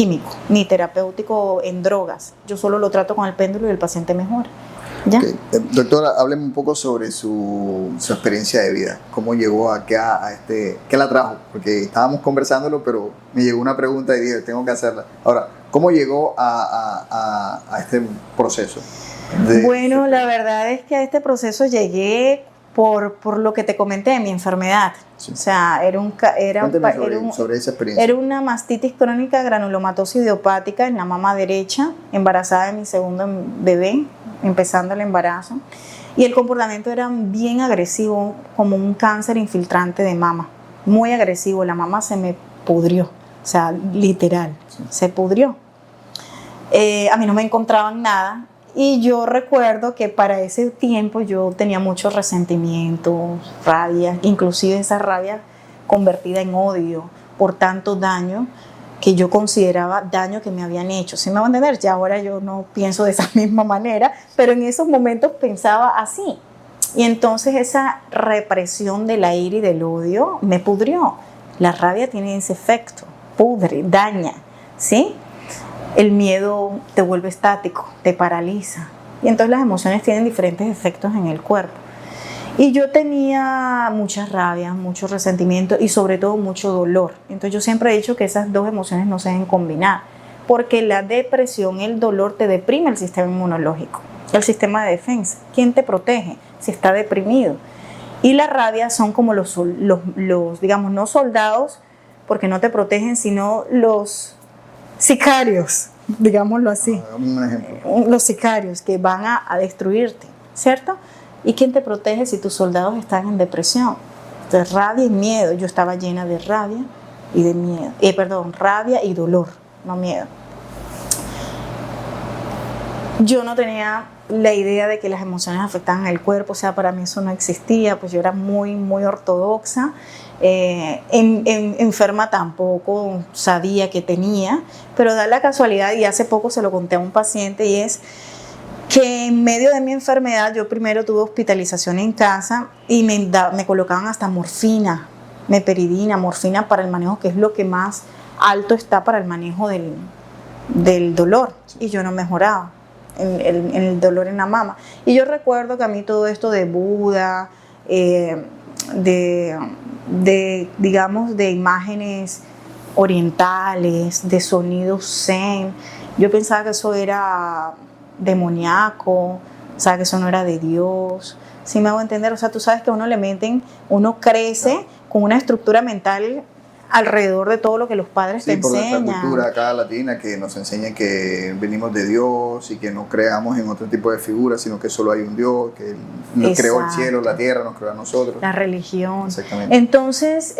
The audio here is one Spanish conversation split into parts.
químico ni terapéutico en drogas. Yo solo lo trato con el péndulo y el paciente mejora. ¿Ya? Okay. Doctora, hábleme un poco sobre su experiencia de vida. ¿Cómo llegó acá a este? ¿Qué la trajo? Porque estábamos conversándolo, pero me llegó una pregunta y dije, tengo que hacerla. Ahora, ¿cómo llegó a este proceso? Bueno, la verdad es que a este proceso llegué por lo que te comenté de mi enfermedad. Sí. O sea, sobre esa experiencia. Era una mastitis crónica, granulomatosis idiopática en la mama derecha, embarazada de mi segundo bebé, empezando el embarazo. Y el comportamiento era bien agresivo, como un cáncer infiltrante de mama. Muy agresivo, la mama se me pudrió, o sea, literal, sí. Se pudrió. A mí no me encontraban nada. Y yo recuerdo que para ese tiempo yo tenía muchos resentimientos, rabia, inclusive esa rabia convertida en odio por tanto daño que yo consideraba daño que me habían hecho. ¿Sí me van a entender? Ya ahora yo no pienso de esa misma manera, pero en esos momentos pensaba así. Y entonces esa represión de la ira y del odio me pudrió. La rabia tiene ese efecto, pudre, daña, ¿sí? El miedo te vuelve estático, te paraliza. Y entonces las emociones tienen diferentes efectos en el cuerpo. Y yo tenía mucha rabia, mucho resentimiento y sobre todo mucho dolor. Entonces yo siempre he dicho que esas dos emociones no se deben combinar, porque la depresión, el dolor te deprime el sistema inmunológico, el sistema de defensa. ¿Quién te protege si está deprimido? Y la rabia son como los digamos, no soldados, porque no te protegen, sino los sicarios, digámoslo así. Un ejemplo. Los sicarios que van a destruirte, ¿cierto? ¿Y quién te protege si tus soldados están en depresión? De rabia y miedo. Yo estaba llena de rabia y de miedo. Rabia y dolor, no miedo. Yo no tenía la idea de que las emociones afectaban el cuerpo, o sea, para mí eso no existía, pues yo era muy, muy ortodoxa. Enferma tampoco sabía que tenía, pero da la casualidad, y hace poco se lo conté a un paciente, y es que en medio de mi enfermedad yo primero tuve hospitalización en casa y me colocaban hasta morfina, meperidina, morfina para el manejo, que es lo que más alto está para el manejo del dolor, y yo no mejoraba en el dolor en la mama. Y yo recuerdo que a mí todo esto de Buda, digamos, de imágenes orientales, de sonidos zen, yo pensaba que eso era demoníaco, o sea, que eso no era de Dios. ¿Sí me hago entender? O sea, tú sabes que a uno le meten, uno crece con una estructura mental alrededor de todo lo que los padres te enseñan. Sí, por nuestra cultura acá latina, que nos enseña que venimos de Dios y que no creamos en otro tipo de figuras, sino que solo hay un Dios, que nos creó el cielo, la tierra, nos creó a nosotros. La religión. Exactamente. Entonces,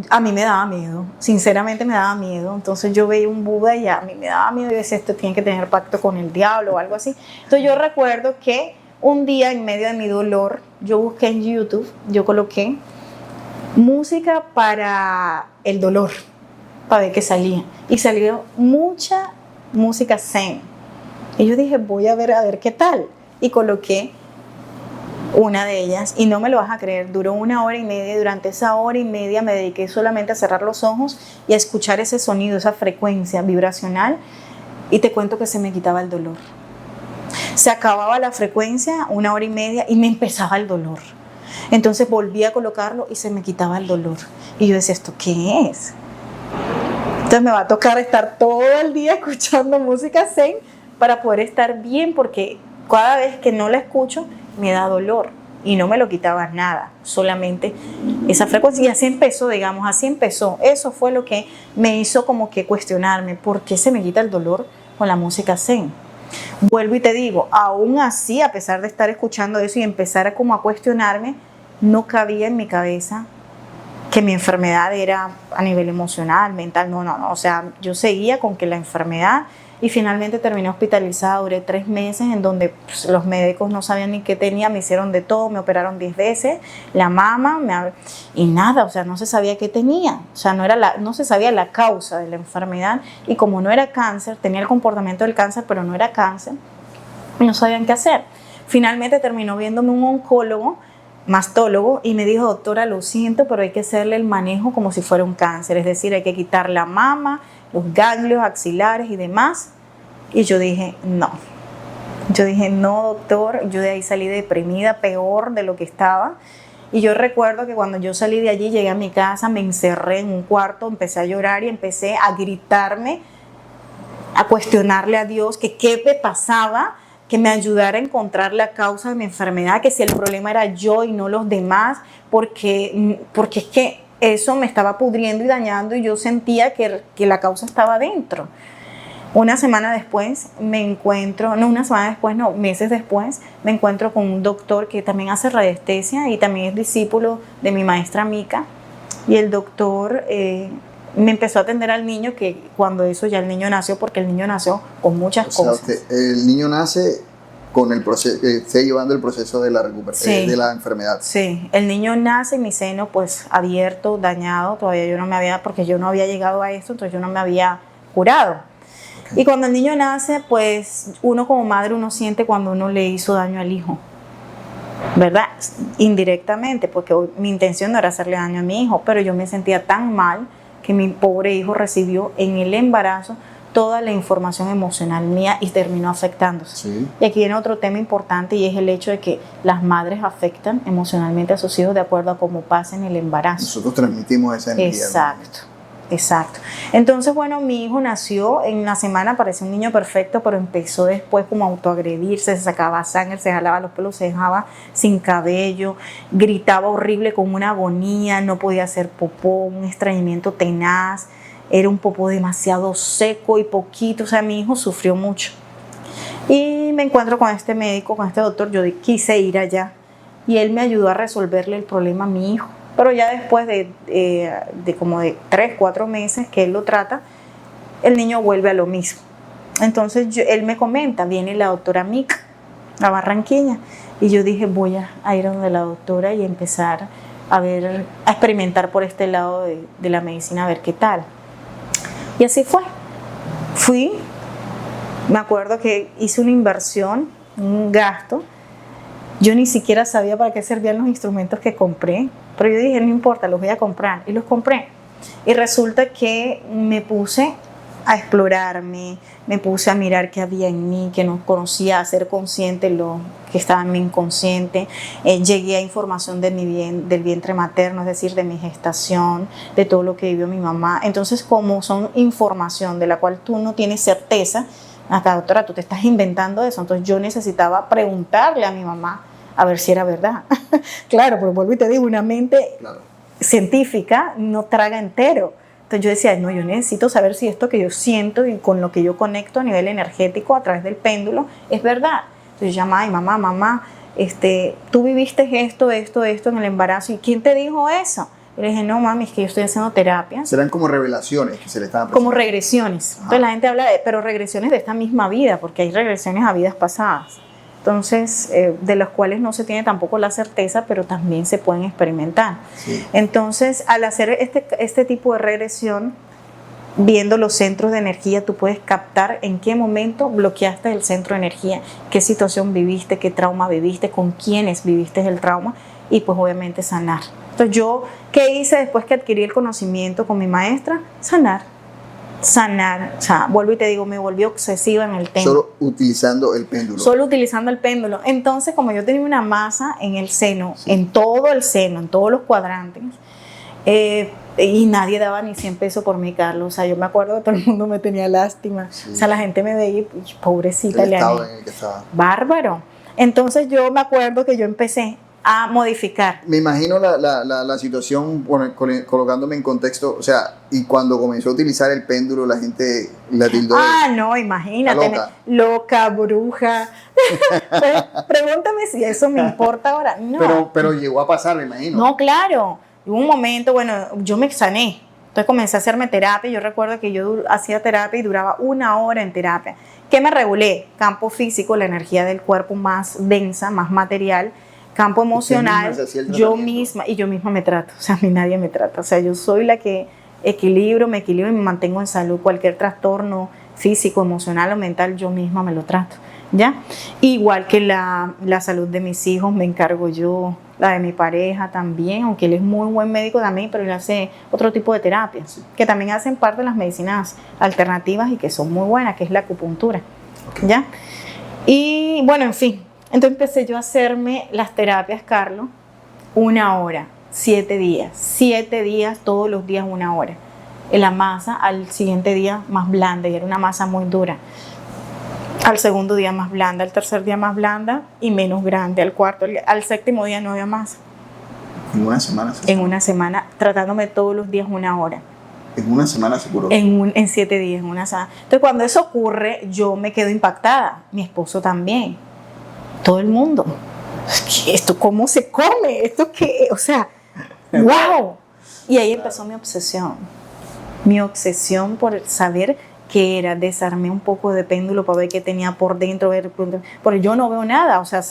a mí me daba miedo, sinceramente me daba miedo. Entonces yo veía un Buda y a mí me daba miedo, y decía, esto tiene que tener pacto con el diablo o algo así. Entonces yo recuerdo que un día, en medio de mi dolor, yo busqué en YouTube, yo coloqué música para el dolor, para ver qué salía, y salió mucha música zen, y yo dije, voy a ver qué tal, y coloqué una de ellas, y no me lo vas a creer, duró 1 hora y media, y durante esa hora y media me dediqué solamente a cerrar los ojos y a escuchar ese sonido, esa frecuencia vibracional, y te cuento que se me quitaba el dolor. Se acababa la frecuencia, 1 hora y media, y me empezaba el dolor. Entonces volví a colocarlo y se me quitaba el dolor. Y yo decía, ¿esto qué es? Entonces me va a tocar estar todo el día escuchando música zen para poder estar bien, porque cada vez que no la escucho me da dolor y no me lo quitaba nada, solamente esa frecuencia. Y así empezó, digamos, así empezó. Eso fue lo que me hizo como que cuestionarme, ¿por qué se me quita el dolor con la música zen? Vuelvo y te digo, aún así, a pesar de estar escuchando eso y empezar a como a cuestionarme, no cabía en mi cabeza que mi enfermedad era a nivel emocional, mental, no, o sea, yo seguía con que la enfermedad, y finalmente terminé hospitalizada, duré 3 meses en donde pues, los médicos no sabían ni qué tenía, me hicieron de todo, me operaron 10 veces, la mama, y nada, o sea, no se sabía qué tenía, o sea, no se sabía la causa de la enfermedad, y como no era cáncer, tenía el comportamiento del cáncer, pero no era cáncer, no sabían qué hacer. Finalmente terminó viéndome un oncólogo, mastólogo, y me dijo, doctora, lo siento, pero hay que hacerle el manejo como si fuera un cáncer, es decir, hay que quitar la mama, los ganglios axilares y demás. Y yo dije, no. Yo dije, no, doctor. Yo de ahí salí deprimida, peor de lo que estaba. Y yo recuerdo que cuando yo salí de allí, llegué a mi casa, me encerré en un cuarto, empecé a llorar y empecé a gritarme, a cuestionarle a Dios que qué me pasaba, que me ayudara a encontrar la causa de mi enfermedad, que si el problema era yo y no los demás, porque es que eso me estaba pudriendo y dañando y yo sentía que la causa estaba dentro. Una semana después meses después, me encuentro con un doctor que también hace radiestesia y también es discípulo de mi maestra Mica. Y el doctor me empezó a atender al niño, que cuando eso ya el niño nació, porque el niño nació con muchas cosas. El niño nace con el proceso, está llevando el proceso de la recuperación, de la enfermedad. Sí, el niño nace, mi seno pues abierto, dañado, todavía porque yo no había llegado a esto, entonces yo no me había curado. Y cuando el niño nace, pues uno como madre, uno siente cuando uno le hizo daño al hijo, ¿verdad? Indirectamente, porque mi intención no era hacerle daño a mi hijo, pero yo me sentía tan mal que mi pobre hijo recibió en el embarazo toda la información emocional mía y terminó afectándose. Sí. Y aquí viene otro tema importante y es el hecho de que las madres afectan emocionalmente a sus hijos de acuerdo a cómo pasa en el embarazo. Nosotros transmitimos esa energía. Exacto. Entonces, bueno, mi hijo nació en una semana, parecía un niño perfecto, pero empezó después como a autoagredirse, se sacaba sangre, se jalaba los pelos, se dejaba sin cabello, gritaba horrible con una agonía, no podía hacer popó, un estreñimiento tenaz, era un popó demasiado seco y poquito, o sea, mi hijo sufrió mucho. Y me encuentro con este médico, con este doctor, yo quise ir allá y él me ayudó a resolverle el problema a mi hijo. Pero ya después de como de 3, 4 meses que él lo trata, el niño vuelve a lo mismo. Entonces él me comenta, viene la doctora Mica a Barranquilla. Y yo dije, voy a ir a donde la doctora y empezar a experimentar por este lado de la medicina, a ver qué tal. Y así fue. Fui, me acuerdo que hice una inversión, un gasto. Yo ni siquiera sabía para qué servían los instrumentos que compré, pero yo dije, no importa, los voy a comprar, y los compré. Y resulta que me puse a explorarme, me puse a mirar qué había en mí, que no conocía, a ser consciente lo que estaba en mi inconsciente. Llegué a información del vientre materno, es decir, de mi gestación, de todo lo que vivió mi mamá. Entonces, como son información de la cual tú no tienes certeza, acá, doctora, tú te estás inventando eso. Entonces yo necesitaba preguntarle a mi mamá a ver si era verdad. Claro, pero vuelvo y te digo, una mente científica no traga entero. Entonces yo decía, no, yo necesito saber si esto que yo siento y con lo que yo conecto a nivel energético a través del péndulo es verdad. Entonces yo llamaba y mamá, tú viviste esto en el embarazo, ¿y quién te dijo eso? Y le dije, no, mami, es que yo estoy haciendo terapia. Serán como revelaciones que se le estaban presentando. Como regresiones. Ajá. Entonces la gente habla pero regresiones de esta misma vida, porque hay regresiones a vidas pasadas. Entonces, de las cuales no se tiene tampoco la certeza, pero también se pueden experimentar. Sí. Entonces, al hacer este tipo de regresión, viendo los centros de energía, tú puedes captar en qué momento bloqueaste el centro de energía, qué situación viviste, qué trauma viviste, con quiénes viviste el trauma y pues obviamente sanar. Entonces yo, ¿qué hice después que adquirí el conocimiento con mi maestra? Sanar. O sea, vuelvo y te digo, me volví obsesiva en el tema. Solo utilizando el péndulo. Solo utilizando el péndulo. Entonces, como yo tenía una masa en el seno, sí, en todo el seno, en todos los cuadrantes, y nadie daba ni 100 pesos por mí, Carlos. O sea, yo me acuerdo que todo el mundo me tenía lástima. Sí. O sea, la gente me veía y pobrecita, el estado en el que estaba. Bárbaro. Entonces yo me acuerdo que yo empecé a modificar. Me imagino la situación, bueno, colocándome en contexto, o sea, y cuando comenzó a utilizar el péndulo, la gente la tildó de... no, imagínate, loca, bruja. Pregúntame si eso me importa ahora. No. Pero llegó a pasar, me imagino. No, claro. Hubo un momento, bueno, yo me sané. Entonces comencé a hacerme terapia. Yo recuerdo que yo hacía terapia y duraba 1 hora en terapia. ¿Qué me regulé? Campo físico, la energía del cuerpo más densa, más material. Campo emocional, yo misma me trato, o sea, a mí nadie me trata, o sea, yo soy la que me equilibro y me mantengo en salud. Cualquier trastorno físico, emocional o mental, yo misma me lo trato, ¿ya? Igual que la salud de mis hijos, me encargo yo, la de mi pareja también, aunque él es muy buen médico también, pero él hace otro tipo de terapias, que también hacen parte de las medicinas alternativas y que son muy buenas, que es la acupuntura, ¿ya? Y bueno, en fin, entonces empecé yo a hacerme las terapias, Carlos, 1 hora, 7 días, todos los días 1 hora. En la masa al siguiente día más blanda, y era una masa muy dura. Al segundo día más blanda, al tercer día más blanda y menos grande, al cuarto, al séptimo día no había más. ¿En una semana? En una semana, tratándome todos los días 1 hora. ¿En una semana se curó? En 7 días, en una semana. Entonces cuando eso ocurre, yo me quedo impactada, mi esposo también, todo el mundo. ¿Esto cómo se come? ¿Esto qué? O sea, ¡wow! Y ahí empezó mi obsesión por saber qué era. Desarmé un poco de péndulo para ver qué tenía por dentro, porque yo no veo nada, o sea,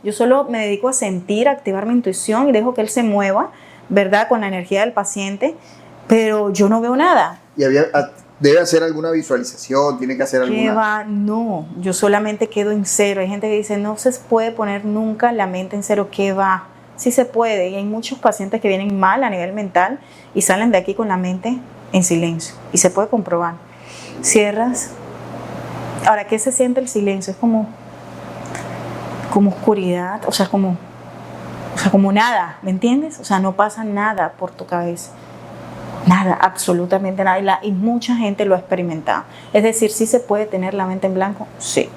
yo solo me dedico a sentir, a activar mi intuición y dejo que él se mueva, ¿verdad? Con la energía del paciente, pero yo no veo nada. ¿Y debe hacer alguna visualización? ¿Tiene que hacer alguna? ¿Qué va? No, yo solamente quedo en cero. Hay gente que dice, no se puede poner nunca la mente en cero. ¿Qué va? Sí se puede, y hay muchos pacientes que vienen mal a nivel mental y salen de aquí con la mente en silencio, y se puede comprobar. Cierras. Ahora, ¿qué se siente el silencio? Es como oscuridad, o sea, como nada, ¿me entiendes? O sea, no pasa nada por tu cabeza. Nada, absolutamente nada. Y mucha gente lo ha experimentado. Es decir, ¿sí se puede tener la mente en blanco? Sí.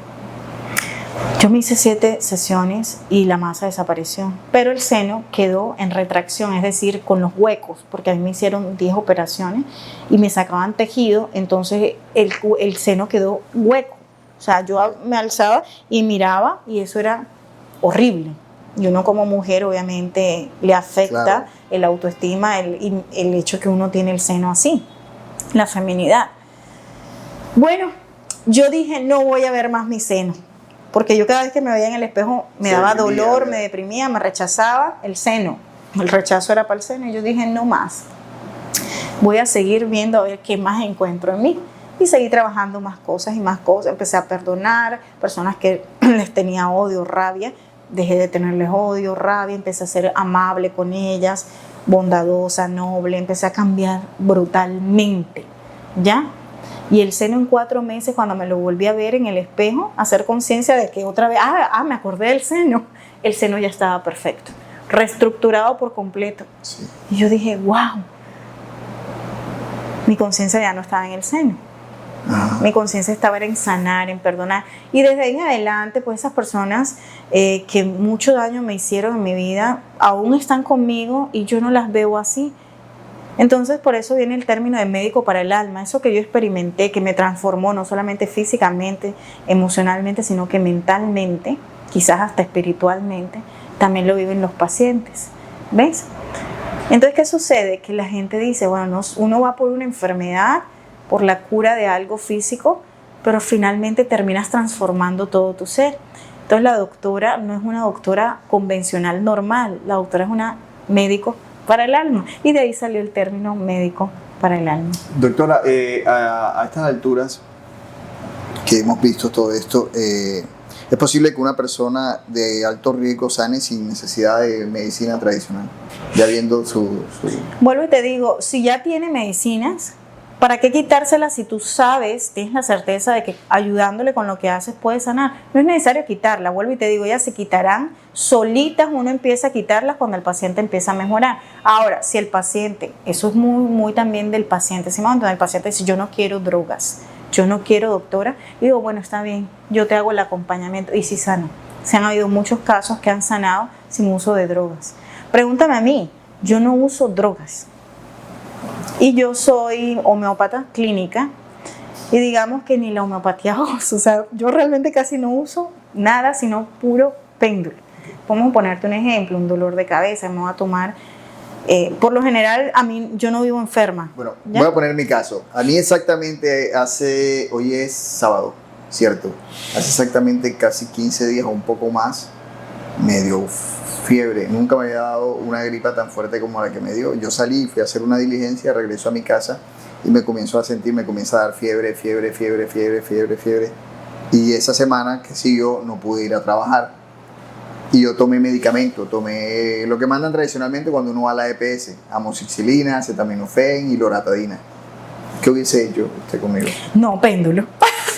Yo me hice 7 sesiones y la masa desapareció, pero el seno quedó en retracción, es decir, con los huecos, porque a mí me hicieron 10 operaciones y me sacaban tejido, entonces el seno quedó hueco. O sea, yo me alzaba y miraba y eso era horrible. Y uno como mujer obviamente le afecta, claro, el autoestima, el hecho que uno tiene el seno así, la feminidad. Bueno, yo dije, no voy a ver más mi seno, porque yo cada vez que me veía en el espejo me daba dolor, me deprimía, me rechazaba el seno. El rechazo era para el seno y yo dije, no más. Voy a seguir viendo a ver qué más encuentro en mí. Y seguí trabajando más cosas y más cosas. Empecé a perdonar personas que les tenía odio, rabia. Dejé de tenerles odio, rabia. Empecé a ser amable con ellas, bondadosa, noble. Empecé a cambiar brutalmente, ¿ya? Y el seno en 4 meses, cuando me lo volví a ver en el espejo, hacer conciencia de que otra vez, me acordé del seno. El seno ya estaba perfecto, reestructurado por completo. Sí. Y yo dije, wow, mi conciencia ya no estaba en el seno. Mi conciencia estaba en sanar, en perdonar. Y desde ahí en adelante, pues esas personas que mucho daño me hicieron en mi vida, aún están conmigo y yo no las veo así. Entonces, por eso viene el término de médico para el alma. Eso que yo experimenté, que me transformó no solamente físicamente, emocionalmente, sino que mentalmente, quizás hasta espiritualmente, también lo viven los pacientes. ¿Ves? Entonces, ¿qué sucede? Que la gente dice, bueno, uno va por una enfermedad, por la cura de algo físico, pero finalmente terminas transformando todo tu ser. Entonces, la doctora no es una doctora convencional normal, la doctora es una médico para el alma, y de ahí salió el término médico para el alma. Doctora, a estas alturas que hemos visto todo esto, ¿es posible que una persona de alto riesgo sane sin necesidad de medicina tradicional? Ya viendo su... Vuelvo y te digo, si ya tiene medicinas, ¿para qué quitárselas si tú sabes, tienes la certeza de que ayudándole con lo que haces puedes sanar? No es necesario quitarlas, vuelvo y te digo, ellas se quitarán solitas, uno empieza a quitarlas cuando el paciente empieza a mejorar. Ahora, si el paciente, eso es muy también del paciente, ¿sí? Cuando el paciente dice, yo no quiero drogas, yo no quiero doctora, y digo, bueno, está bien, yo te hago el acompañamiento, y sí sano. Se han habido muchos casos que han sanado sin uso de drogas. Pregúntame a mí, yo no uso drogas. Y yo soy homeópata clínica y digamos que ni la homeopatía uso, o sea, yo realmente casi no uso nada sino puro péndulo. Vamos a ponerte un ejemplo, un dolor de cabeza, me voy a tomar, por lo general a mí yo no vivo enferma. Bueno, ¿ya? Voy a poner mi caso. A mí exactamente hoy es sábado, ¿cierto? Hace exactamente casi 15 días o un poco más me dio fiebre. Nunca me había dado una gripa tan fuerte como la que me dio. Yo salí, fui a hacer una diligencia, regreso a mi casa y me comienzo a dar fiebre. Y esa semana que siguió no pude ir a trabajar. y yo tomé medicamento, tomé lo que mandan tradicionalmente cuando uno va a la EPS, amoxicilina, acetaminofén y loratadina. ¿Qué hubiese hecho usted conmigo? No, péndulo.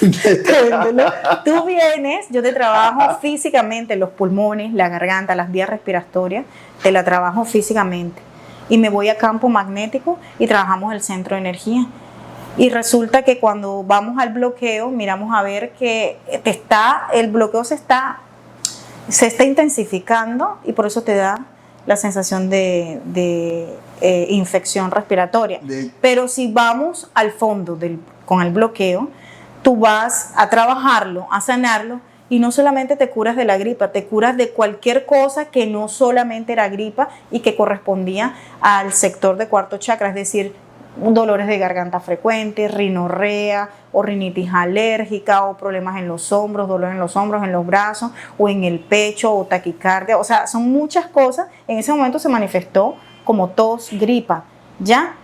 Péndulo. Tú vienes, yo te trabajo físicamente los pulmones, la garganta, las vías respiratorias, te la trabajo físicamente. Y me voy a campo magnético y trabajamos el centro de energía. Y resulta que cuando vamos al bloqueo, miramos a ver que el bloqueo se está intensificando y por eso te da la sensación de infección respiratoria. Pero si vamos al fondo con el bloqueo, tú vas a trabajarlo, a sanarlo, y no solamente te curas de la gripa, te curas de cualquier cosa que no solamente era gripa y que correspondía al sector de cuarto chakra, es decir, dolores de garganta frecuentes, rinorrea o rinitis alérgica o problemas en los hombros, dolor en los hombros, en los brazos o en el pecho o taquicardia. O sea, son muchas cosas. En ese momento se manifestó como tos, gripa, ¿ya?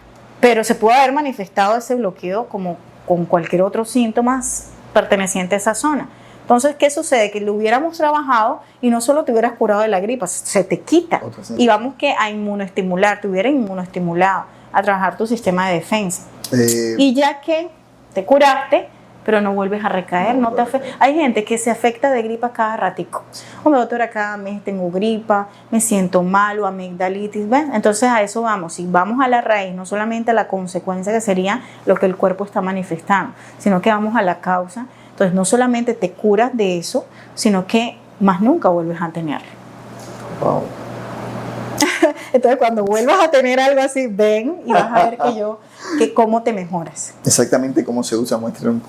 Pero se pudo haber manifestado ese bloqueo como con cualquier otro síntoma perteneciente a esa zona. Entonces, ¿qué sucede? Que lo hubiéramos trabajado y no solo te hubieras curado de la gripa, se te quita. Y vamos que a inmunoestimular, te hubiera inmunoestimulado, a trabajar tu sistema de defensa. Y ya que te curaste, pero no vuelves a recaer, no te afecta. Hay gente que se afecta de gripa cada ratico. Hombre, doctora, cada mes tengo gripa, me siento mal o amigdalitis. ¿Ven? Entonces a eso vamos. Si vamos a la raíz, no solamente a la consecuencia que sería lo que el cuerpo está manifestando, sino que vamos a la causa. Entonces no solamente te curas de eso, sino que más nunca vuelves a tenerlo. Wow. Entonces cuando vuelvas a tener algo así, ven y vas a ver que cómo te mejoras. Exactamente cómo se usa, muestra un poco.